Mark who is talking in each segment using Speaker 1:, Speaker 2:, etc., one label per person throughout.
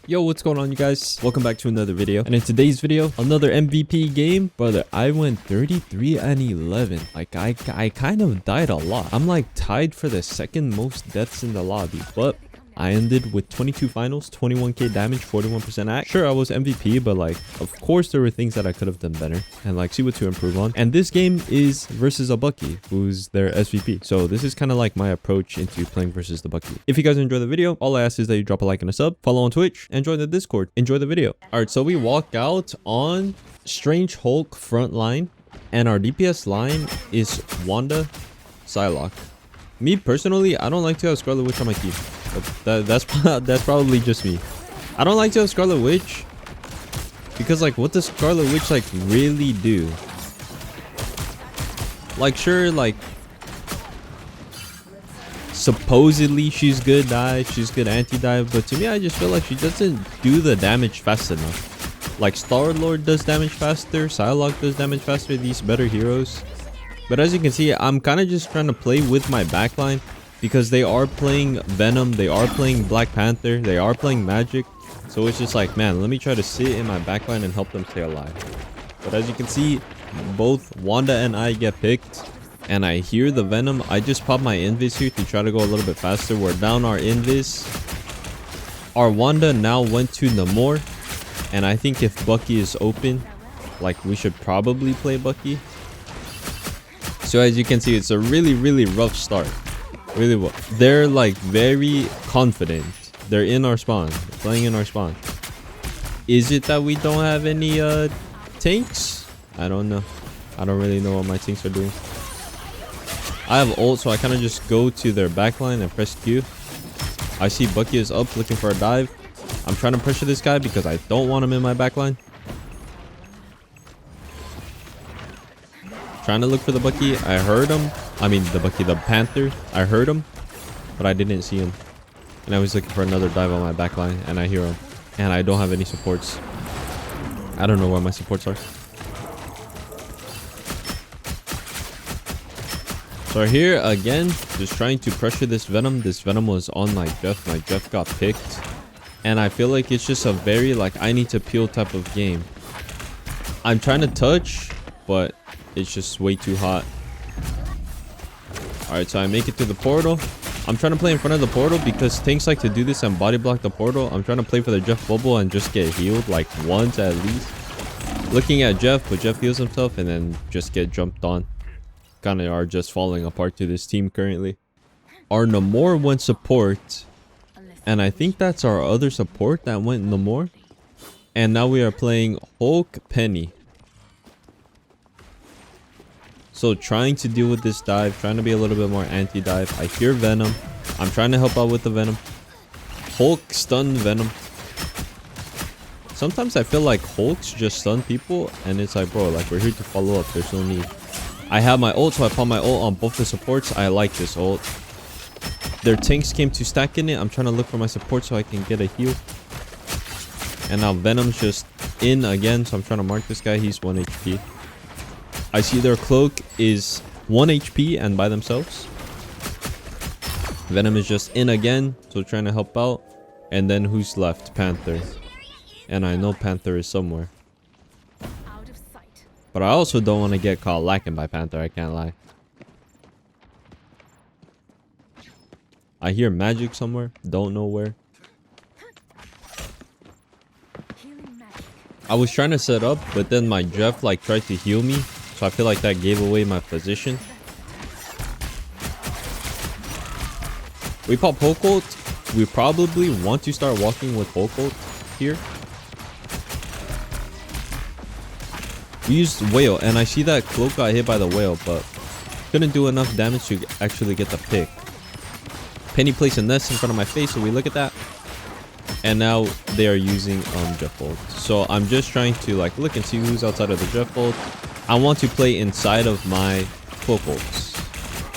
Speaker 1: Yo, what's going on, you guys? Welcome back to another video. And in today's video, another MVP game. Brother, I went 33 and 11. Like, I kind of died a lot. I'm like tied for the second most deaths in the lobby, but I ended with 22 finals, 21k damage, 41% act. Sure, I was MVP, but like, of course there were things that I could have done better and like see what to improve on. And this game is versus a 𝘍𝘰𝘭𝘭𝘰, who's their SVP. So this is kind of like my approach into playing versus the 𝘍𝘰𝘭𝘭𝘭. If you guys enjoy the video, all I ask is that you drop a like and a sub, follow on Twitch, and join the Discord. Enjoy the video. All right, so we walk out on Strange Hulk front line, and our DPS line is Wanda, psylocke. Me personally, I don't like to have Scarlet Witch on my team. That's probably just me. I don't like to have Scarlet Witch because like, what does Scarlet Witch like really do? Like, sure, like supposedly she's good dive, she's good anti-dive, but to me I just feel like she doesn't do the damage fast enough. Like Star-Lord does damage faster, Psylocke does damage faster, these better heroes. But as you can see, I'm kind of just trying to play with my backline because they are playing Venom, they are playing Black Panther, they are playing Magic. So it's just like, man, let me try to sit in my backline and help them stay alive. But as you can see, both Wanda and I get picked, and I hear the Venom. I just pop my invis here to try to go a little bit faster. We're down our invis. Our Wanda now went to 𝘠𝘠𝘪, and I think if 𝘍𝘰𝘭𝘭𝘰 is open, like, we should probably play 𝘍𝘰𝘭𝘭𝘮. So as you can see, it's a really rough start. Really well. They're like very confident. They're in our spawn. They're playing in our spawn. Is it that we don't have any tanks? I don't know. I don't really know what my tanks are doing. I have ult, so I kind of just go to their backline and press Q. I see 𝘍𝘰𝘭𝘭 is up looking for a dive. I'm trying to pressure this guy because I don't want him in my backline. Trying to look for the 𝘍𝘰𝘭𝘭. I heard him. I mean the 𝘍𝘰𝘭𝘭, the Panther. I heard him, but I didn't see him. And I was looking for another dive on my backline, and I hear him. And I don't have any supports. I don't know where my supports are. So here again, just trying to pressure this Venom. This Venom was on my Jeff. My Jeff got picked. And I feel like it's just a very like I need to peel type of game. I'm trying to touch, but it's just way too hot. All right, so I make it to the portal. I'm trying to play in front of the portal because tanks like to do this and body block the portal. I'm trying to play for the Jeff bubble and just get healed like once at least. Looking at Jeff, but Jeff heals himself and then just get jumped on. Kind of are just falling apart to this team currently. Our 𝘠𝘠𝘪 went support, and I think that's our other support that went 𝘠𝘠𝘪. And now we are playing Hulk Penny. So trying to deal with this dive, trying to be a little bit more anti-dive. I hear Venom. I'm trying to help out with the Venom. Hulk stun Venom. Sometimes I feel like Hulks just stun people, and it's like, bro, like, we're here to follow up. There's no need. I have my ult, so I pop my ult on both the supports. I like this ult. Their tanks came to stack in it. I'm trying to look for my support so I can get a heal. And now Venom's just in again, so I'm trying to mark this guy. He's 1 HP. I see their cloak is 1 HP and by themselves. Venom is just in again, so trying to help out. And then who's left? Panther. And I know Panther is somewhere. But I also don't want to get caught lacking by Panther, I can't lie. I hear Magic somewhere, don't know where. I was trying to set up, but then my Jeff like tried to heal me. So I feel like that gave away my position. We pop Hulk ult. We probably want to start walking with Hulk ult here. We used whale, and I see that cloak got hit by the whale, but couldn't do enough damage to actually get the pick. Penny placed a nest in front of my face, so we look at that. And now they are using Jeff ult. So I'm just trying to like look and see who's outside of the Jeff ult. I want to play inside of my cloak ults.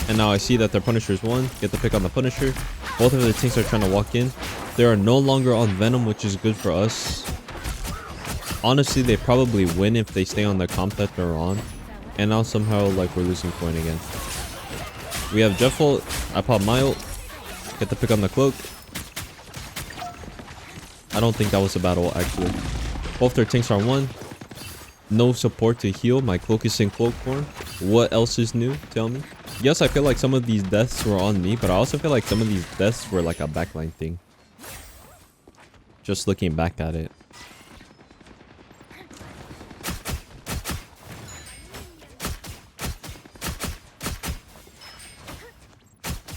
Speaker 1: And now I see that their Punisher's won. Get the pick on the Punisher. Both of the tanks are trying to walk in. They are no longer on Venom, which is good for us. Honestly, they probably win if they stay on the comp that they're on. And now somehow like we're losing point again. We have Jeff ult. I pop my ult. Get the pick on the cloak. I don't think that was a bad ult actually. Both their tanks are 1. No support to heal. My cloak is in cloak form. What else is new? Tell me. Yes, I feel like some of these deaths were on me, but I also feel like some of these deaths were like a backline thing. Just looking back at it.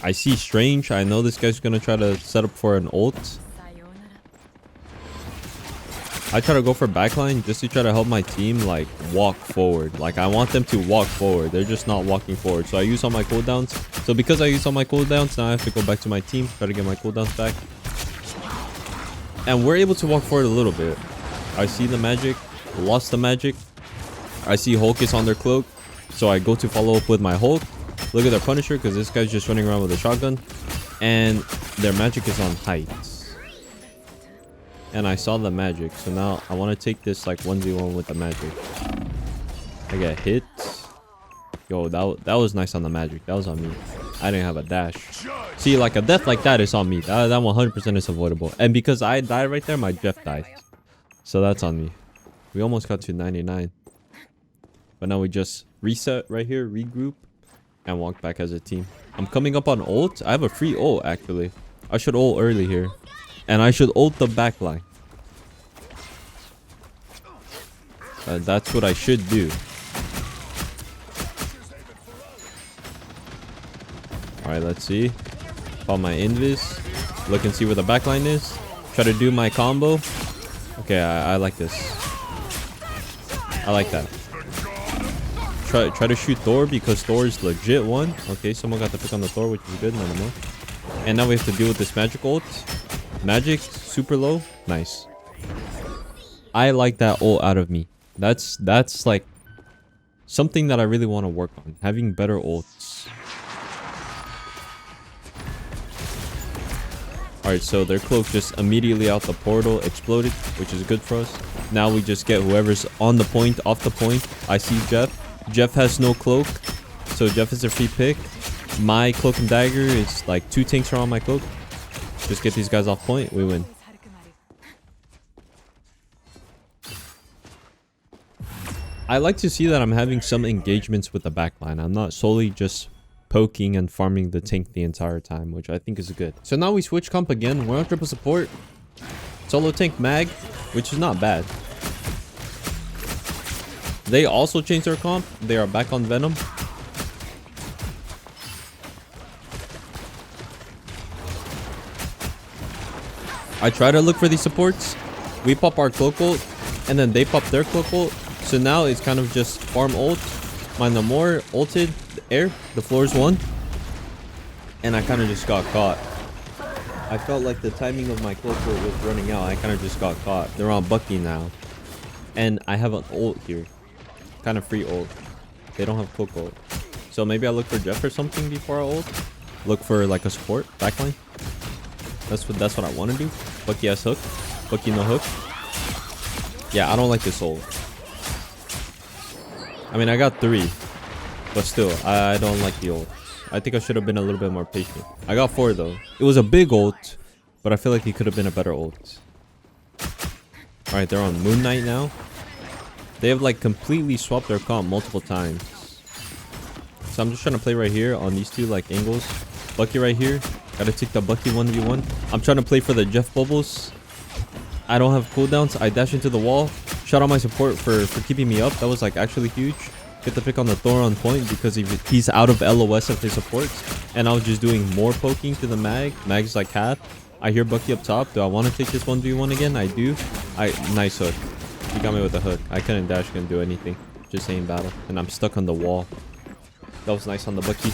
Speaker 1: I see Strange. I know this guy's gonna try to set up for an ult. I try to go for backline just to try to help my team like walk forward. Like I want them to walk forward. They're just not walking forward. So I use all my cooldowns. So because I use all my cooldowns, now I have to go back to my team, try to get my cooldowns back. And we're able to walk forward a little bit. I see the magic, lost the magic. I see Hulk is on their cloak. So I go to follow up with my Hulk. Look at their Punisher because this guy's just running around with a shotgun. And their magic is on height. And I saw the magic. So now I want to take this like 1v1 with the magic. I get hit. Yo, that was nice on the magic. That was on me. I didn't have a dash. See, like a death like that is on me. That 100% is avoidable. And because I died right there, my Jeff died. So that's on me. We almost got to 99. But now we just reset right here, regroup, and walk back as a team. I'm coming up on ult. I have a free ult actually. I should ult early here. And I should ult the backline. That's what I should do. Alright, let's see. Pop my invis. Look and see where the backline is. Try to do my combo. Okay, I like this. I like that. Try to shoot Thor because Thor is legit one. Okay, someone got the pick on the Thor, which is good. None more. And now we have to deal with this magic ult. Magic, super low. Nice. I like that ult out of me. That's like something that I really want to work on. Having better ults. Alright, so their cloak just immediately out the portal exploded, which is good for us. Now we just get whoever's on the point, off the point. I see Jeff. Jeff has no cloak, so Jeff is a free pick. My cloak and dagger is like 2 tanks are on my cloak. Just get these guys off point, we win. I like to see that I'm having some engagements with the backline. I'm not solely just poking and farming the tank the entire time, which I think is good. So now we switch comp again. We're on triple support. Solo tank mag, which is not bad. They also changed their comp. They are back on Venom. I try to look for these supports. We pop our cloak ult, and then they pop their cloak ult. So now it's kind of just farm ult. Mine no more. Ulted. Air. The floor is 1. And I kind of just got caught. I felt like the timing of my cloak ult was running out. I kind of just got caught. They're on Bucky now. And I have an ult here. Kind of free ult. They don't have cloak ult. So maybe I look for Jeff or something before I ult. Look for like a support backline. That's what I want to do. Bucky has hook. Bucky no hook. Yeah, I don't like this ult. I mean, I got 3. But still, I don't like the ult. I think I should have been a little bit more patient. I got 4 though. It was a big ult, but I feel like it could have been a better ult. Alright, they're on Moon Knight now. They have like completely swapped their comp multiple times. So I'm just trying to play right here on these 2 like angles. Bucky right here. Gotta take the Bucky 1v1. I'm trying to play for the Jeff bubbles. I don't have cooldowns. I dash into the wall. Shout out my support for keeping me up. That was like actually huge. Get the pick on the Thor on point because he's out of LOS of his supports. And I was just doing more poking to the mag. Mag's like half. I hear Bucky up top. Do I want to take this 1v1 again? I do. Nice hook. He got me with a hook. I couldn't dash, couldn't do anything. Just aim battle. And I'm stuck on the wall. That was nice on the Bucky.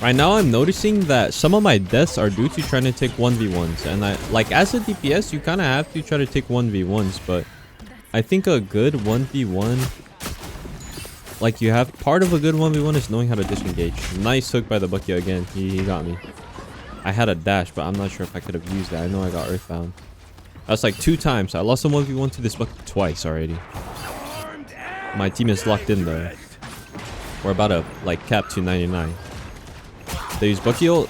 Speaker 1: Right now, I'm noticing that some of my deaths are due to trying to take 1v1s. And like as a DPS, you kind of have to try to take 1v1s. But I think a good 1v1... Like you have... Part of a good 1v1 is knowing how to disengage. Nice hook by the Bucky again. He got me. I had a dash, but I'm not sure if I could have used that. I know I got earthbound. That's like 2 times. I lost a 1v1 to this Bucky twice already. My team is locked in though. We're about to like cap to 99. They use Bucky ult.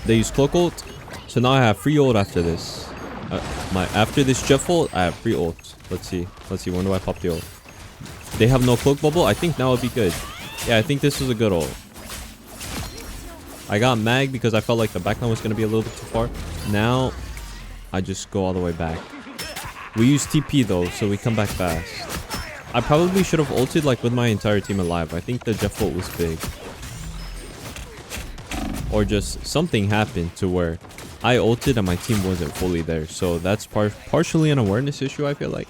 Speaker 1: They use cloak ult. So now I have free ult after this. After this Jeff ult, I have free ult. Let's see. When do I pop the ult? They have no cloak bubble. I think now would be good. Yeah, I think this was a good ult. I got mag because I felt like the backline was going to be a little bit too far. Now, I just go all the way back. We use TP though, so we come back fast. I probably should have ulted like with my entire team alive. I think the Jeff ult was big. Or just something happened to where I ulted and my team wasn't fully there. So that's partially an awareness issue, I feel like.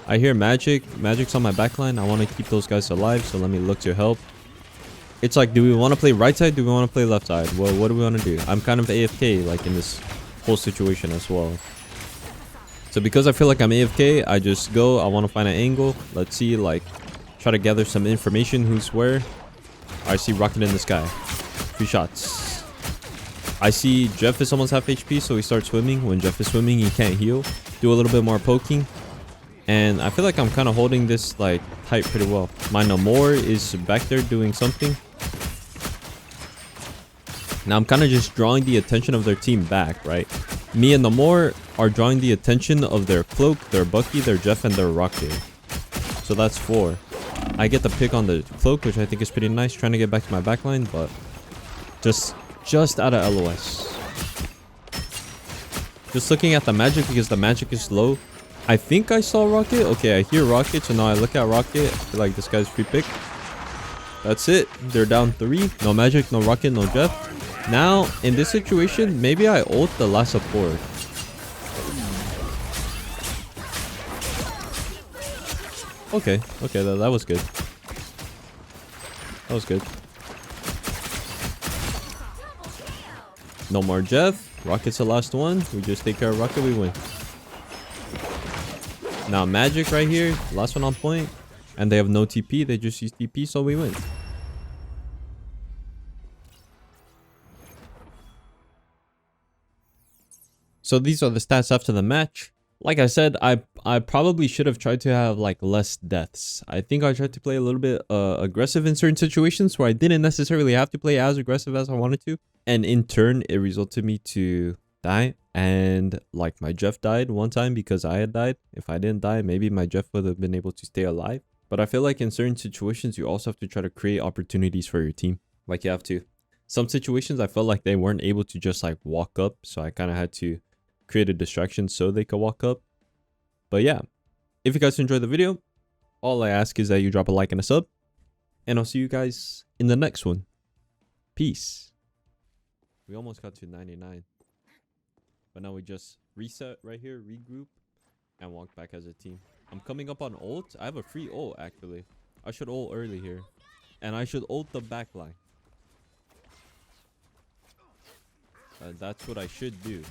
Speaker 1: I hear Magic. Magic's on my backline. I want to keep those guys alive, so let me look to help. It's like, do we want to play right side? Do we want to play left side? Well, what do we want to do? I'm kind of AFK like in this whole situation as well. So because I feel like I'm AFK, I just go. I want to find an angle. Let's see, like, try to gather some information. Who's where? I see Rocket in the sky. 3 shots. I see Jeff is almost half HP, so he starts swimming. When Jeff is swimming, he can't heal. Do a little bit more poking. And I feel like I'm kind of holding this like tight pretty well. My 𝘍𝘠𝘭𝘭𝘰𝘸 is back there doing something. Now I'm kind of just drawing the attention of their team back, right? Me and 𝘍𝘠𝘭𝘭𝘰𝘸 are drawing the attention of their Cloak, their Bucky, their Jeff, and their Rocket. So that's 4. I get the pick on the Cloak, which I think is pretty nice. Trying to get back to my backline, but just out of LOS. Just looking at the Magic because the Magic is low. I think I saw Rocket. Okay, I hear Rocket, so now I look at Rocket. I feel like this guy's free pick. That's it. They're down 3. No Magic, no Rocket, no Jeff. Now, in this situation, maybe I ult the last support. Okay, that was good. That was good. No more Jeff. Rocket's the last one. We just take care of Rocket, we win. Now Magic right here, last one on point, and they have no TP. They just use TP, so we win. So these are the stats after the match. Like I said, I probably should have tried to have like less deaths. I think I tried to play a little bit aggressive in certain situations where I didn't necessarily have to play as aggressive as I wanted to, and in turn it resulted me to die. And like my Jeff died one time because I had died. If I didn't die, maybe my Jeff would have been able to stay alive. But I feel like in certain situations, you also have to try to create opportunities for your team. Like you have to. Some situations, I felt like they weren't able to just like walk up. So I kind of had to create a distraction so they could walk up. But yeah, if you guys enjoyed the video, all I ask is that you drop a like and a sub. And I'll see you guys in the next one. Peace. We almost got to 99. But now we just reset right here, regroup, and walk back as a team. I'm coming up on ult. I have a free ult, actually. I should ult early here. And I should ult the backline. That's what I should do.